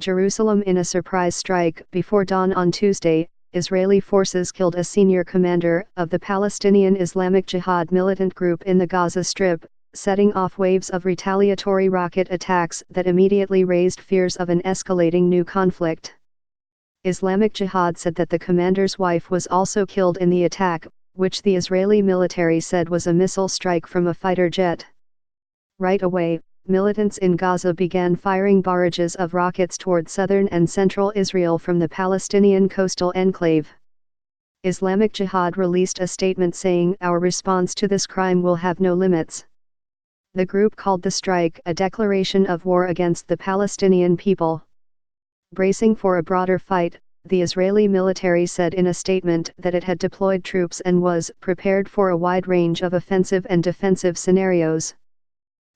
Jerusalem. In a surprise strike before dawn on Tuesday, Israeli forces killed a senior commander of the Palestinian Islamic Jihad militant group in the Gaza Strip, setting off waves of retaliatory rocket attacks that immediately raised fears of an escalating new conflict. Islamic Jihad said that the commander's wife was also killed in the attack, which the Israeli military said was a missile strike from a fighter jet. Right away, militants in Gaza began firing barrages of rockets toward southern and central Israel from the Palestinian coastal enclave. Islamic Jihad released a statement saying, "Our response to this crime will have no limits." The group called the strike a declaration of war against the Palestinian people. Bracing for a broader fight, the Israeli military said in a statement that it had deployed troops and was prepared for a wide range of offensive and defensive scenarios.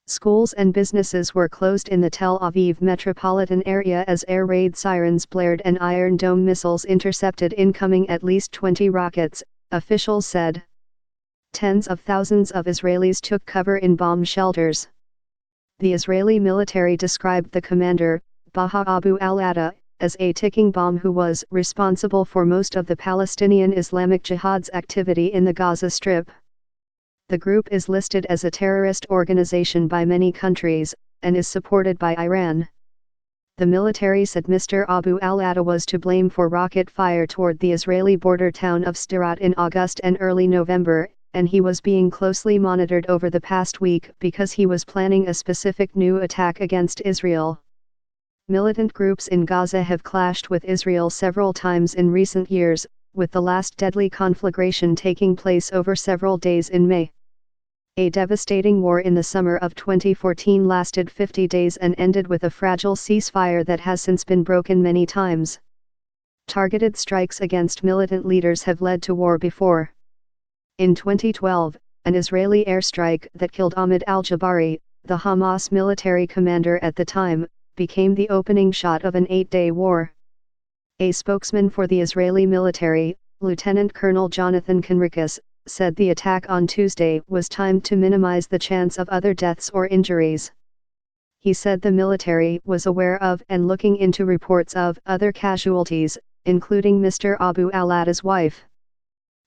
Schools and businesses were closed in the Tel Aviv metropolitan area as air raid sirens blared and Iron Dome missiles intercepted incoming at least 20 rockets, officials said. Tens of thousands of Israelis took cover in bomb shelters. The Israeli military described the commander, Baha Abu al-Atta, as a ticking bomb who was responsible for most of the Palestinian Islamic Jihad's activity in the Gaza Strip. The group is listed as a terrorist organization by many countries, and is supported by Iran. The military said Mr. Abu al-Atta was to blame for rocket fire toward the Israeli border town of Sderot in August and early November, and he was being closely monitored over the past week because he was planning a specific new attack against Israel. Militant groups in Gaza have clashed with Israel several times in recent years, with the last deadly conflagration taking place over several days in May. A devastating war in the summer of 2014 lasted 50 days and ended with a fragile ceasefire that has since been broken many times. Targeted strikes against militant leaders have led to war before. In 2012, an Israeli airstrike that killed Ahmed al-Jabari, the Hamas military commander at the time, became the opening shot of an 8-day war. A spokesman for the Israeli military, Lieutenant Colonel Jonathan Conricus, said the attack on Tuesday was timed to minimize the chance of other deaths or injuries. He said the military was aware of and looking into reports of other casualties, including Mr. Abu al-Atta's wife.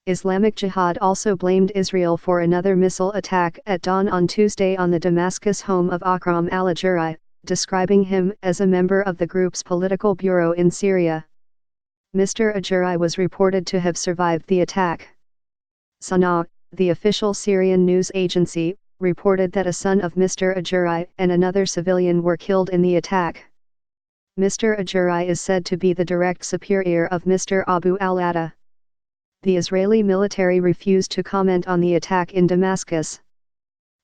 Islamic Jihad also blamed Israel for another missile attack at dawn on Tuesday on the Damascus home of Akram al-Ajuri, describing him as a member of the group's political bureau in Syria. Mr. Ajuri was reported to have survived the attack. Sana'a, the official Syrian news agency, reported that a son of Mr. Ajuri and another civilian were killed in the attack. Mr. Ajuri is said to be the direct superior of Mr. Abu al-Atta. The Israeli military refused to comment on the attack in Damascus.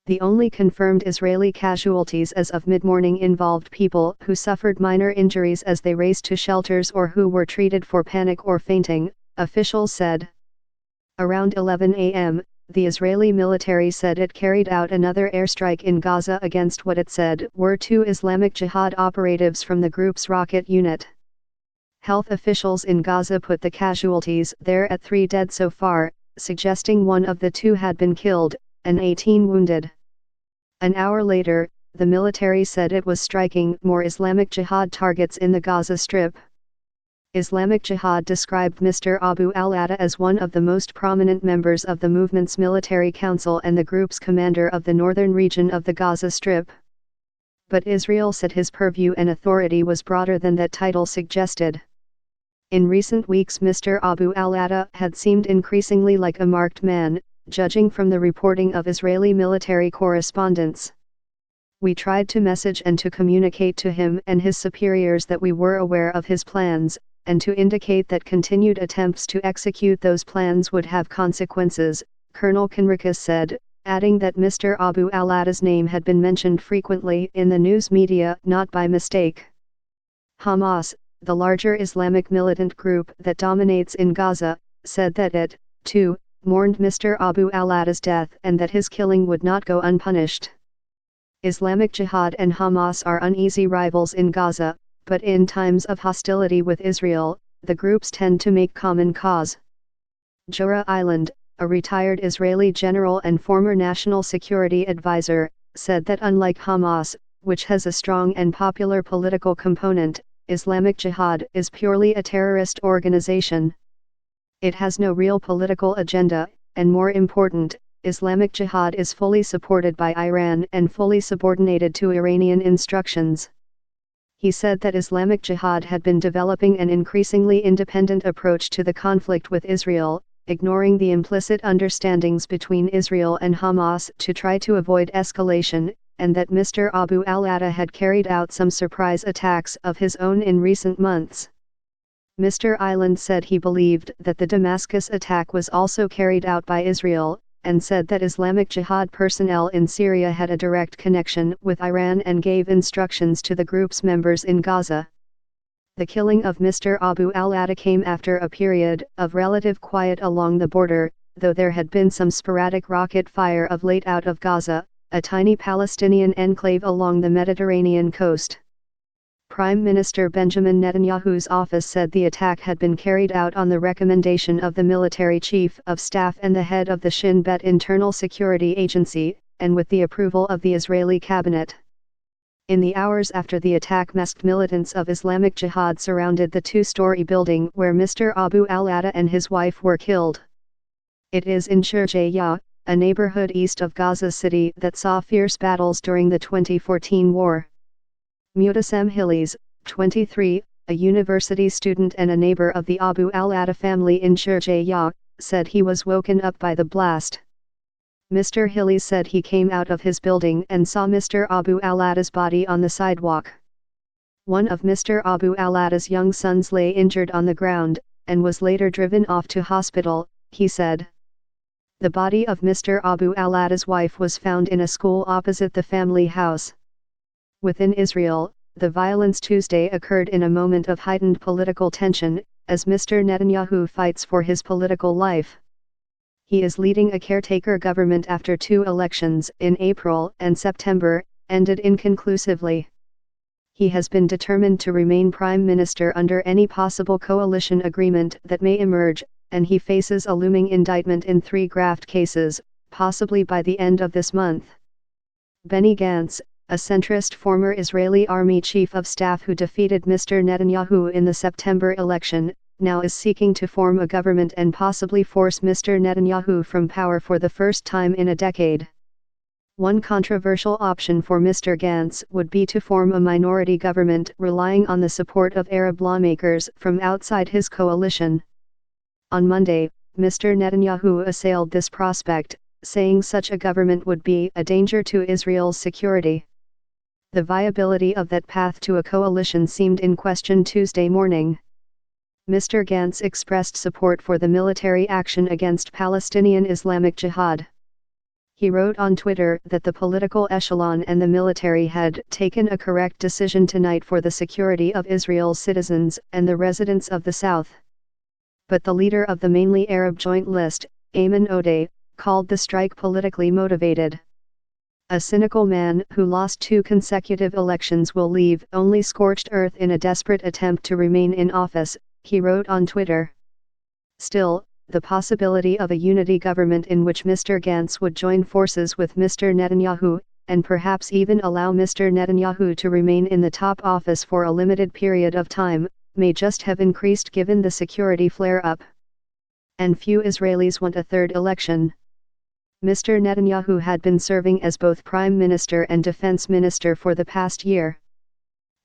The only confirmed Israeli casualties as of mid-morning involved people who suffered minor injuries as they raced to shelters or who were treated for panic or fainting, officials said. Around 11 a.m., the Israeli military said it carried out another airstrike in Gaza against what it said were 2 Islamic Jihad operatives from the group's rocket unit. Health officials in Gaza put the casualties there at 3 dead so far, suggesting one of the 2 had been killed, and 18 wounded. An hour later, the military said it was striking more Islamic Jihad targets in the Gaza Strip. Islamic Jihad described Mr. Abu al-Atta as one of the most prominent members of the movement's military council and the group's commander of the northern region of the Gaza Strip. But Israel said his purview and authority was broader than that title suggested. In recent weeks Mr. Abu al-Atta had seemed increasingly like a marked man, judging from the reporting of Israeli military correspondents. We tried to message and to communicate to him and his superiors that we were aware of his plans, and to indicate that continued attempts to execute those plans would have consequences, Colonel Conricus said, adding that Mr. Abu al-Atta's name had been mentioned frequently in the news media not by mistake. Hamas, the larger Islamic militant group that dominates in Gaza, said that it, too, mourned Mr. Abu al-Atta's death and that his killing would not go unpunished. Islamic Jihad and Hamas are uneasy rivals in Gaza, but in times of hostility with Israel, the groups tend to make common cause. Jura Island, a retired Israeli general and former national security advisor, said that unlike Hamas, which has a strong and popular political component, Islamic Jihad is purely a terrorist organization. It has no real political agenda, and more important, Islamic Jihad is fully supported by Iran and fully subordinated to Iranian instructions. He said that Islamic Jihad had been developing an increasingly independent approach to the conflict with Israel, ignoring the implicit understandings between Israel and Hamas to try to avoid escalation, and that Mr. Abu al-Ata had carried out some surprise attacks of his own in recent months. Mr. Island said he believed that the Damascus attack was also carried out by Israel, and said that Islamic Jihad personnel in Syria had a direct connection with Iran and gave instructions to the group's members in Gaza. The killing of Mr. Abu al-Ata came after a period of relative quiet along the border, though there had been some sporadic rocket fire of late out of Gaza, a tiny Palestinian enclave along the Mediterranean coast. Prime Minister Benjamin Netanyahu's office said the attack had been carried out on the recommendation of the military chief of staff and the head of the Shin Bet Internal Security Agency, and with the approval of the Israeli cabinet. In the hours after the attack, masked militants of Islamic Jihad surrounded the two-story building where Mr. Abu al-Ata and his wife were killed. It is in Shirjaya, a neighborhood east of Gaza City that saw fierce battles during the 2014 war. Mutasem Hillis, 23, a university student and a neighbor of the Abu al-Ata family in Shirjaya, said he was woken up by the blast. Mr. Hillis said he came out of his building and saw Mr. Abu al-Ata's body on the sidewalk. One of Mr. Abu al-Ata's young sons lay injured on the ground, and was later driven off to hospital, he said. The body of Mr. Abu al-Ata's wife was found in a school opposite the family house. Within Israel, the violence Tuesday occurred in a moment of heightened political tension, as Mr. Netanyahu fights for his political life. He is leading a caretaker government after two elections in April and September, ended inconclusively. He has been determined to remain prime minister under any possible coalition agreement that may emerge, and he faces a looming indictment in 3 graft cases, possibly by the end of this month. Benny Gantz, a centrist former Israeli army chief of staff who defeated Mr. Netanyahu in the September election, now is seeking to form a government and possibly force Mr. Netanyahu from power for the first time in a decade. One controversial option for Mr. Gantz would be to form a minority government relying on the support of Arab lawmakers from outside his coalition. On Monday, Mr. Netanyahu assailed this prospect, saying such a government would be a danger to Israel's security. The viability of that path to a coalition seemed in question Tuesday morning. Mr. Gantz expressed support for the military action against Palestinian Islamic Jihad. He wrote on Twitter that the political echelon and the military had taken a correct decision tonight for the security of Israel's citizens and the residents of the South. But the leader of the mainly Arab Joint List, Ayman Odeh, called the strike politically motivated. A cynical man who lost 2 consecutive elections will leave only scorched earth in a desperate attempt to remain in office, he wrote on Twitter. Still, the possibility of a unity government in which Mr. Gantz would join forces with Mr. Netanyahu, and perhaps even allow Mr. Netanyahu to remain in the top office for a limited period of time, may just have increased given the security flare-up. And few Israelis want a third election. Mr. Netanyahu had been serving as both Prime Minister and Defense Minister for the past year.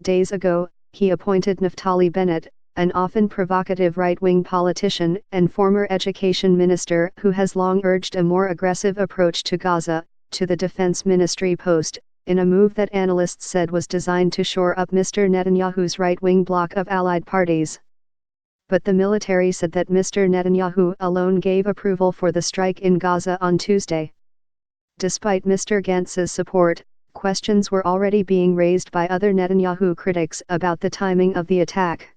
Days ago, he appointed Naftali Bennett, an often provocative right-wing politician and former education minister who has long urged a more aggressive approach to Gaza, to the Defense Ministry post, in a move that analysts said was designed to shore up Mr. Netanyahu's right-wing bloc of allied parties. But the military said that Mr. Netanyahu alone gave approval for the strike in Gaza on Tuesday. Despite Mr. Gantz's support, questions were already being raised by other Netanyahu critics about the timing of the attack.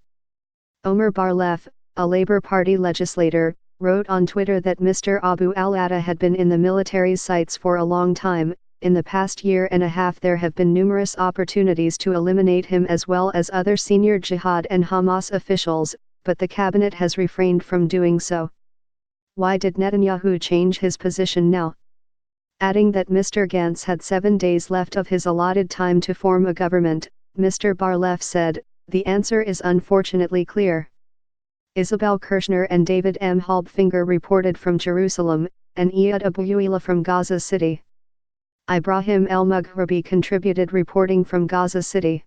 Omer Bar-Lev, a Labour Party legislator, wrote on Twitter that Mr. Abu al-Ata had been in the military's sights for a long time. In the past year and a half there have been numerous opportunities to eliminate him as well as other senior Jihad and Hamas officials, but the cabinet has refrained from doing so. Why did Netanyahu change his position now? Adding that Mr. Gantz had 7 days left of his allotted time to form a government, Mr. Bar-Lev said, The answer is unfortunately clear. Isabel Kirshner and David M. Halbfinger reported from Jerusalem, and Iyad Abouila from Gaza City. Ibrahim El Mughrabi contributed reporting from Gaza City.